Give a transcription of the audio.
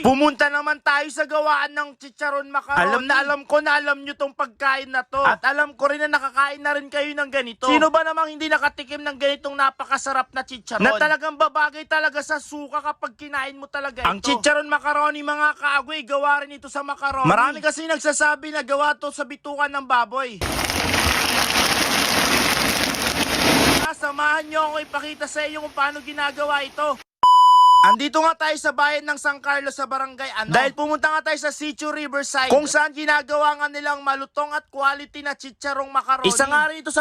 kaagway. Pumunta naman tayo sa gawaan ng chicharon macaroni. Alam ko na alam nyo tong pagkain na to. At alam ko rin na nakakain na rin kayo ng ganito. Sino ba namang hindi nakatikim ng ganitong napakasarap na chicharon? Na talagang babagay talaga sa suka kapag kinain mo talaga ito. Ang chicharon macaroni mga kaagway, gawa rin ito sa macaroni. Marami kasi nagsasabi na gawa to sa bitukan ng baboy. Samahan nyo ako ipakita sa inyo kung paano ginagawa ito. Andito nga tayo sa bayan ng San Carlos sa Barangay Ano. Dahil pumunta nga tayo sa Sitio Riverside kung saan ginagawa nga nilang malutong at quality na chicharong macaroni. Isa nga rin ito sa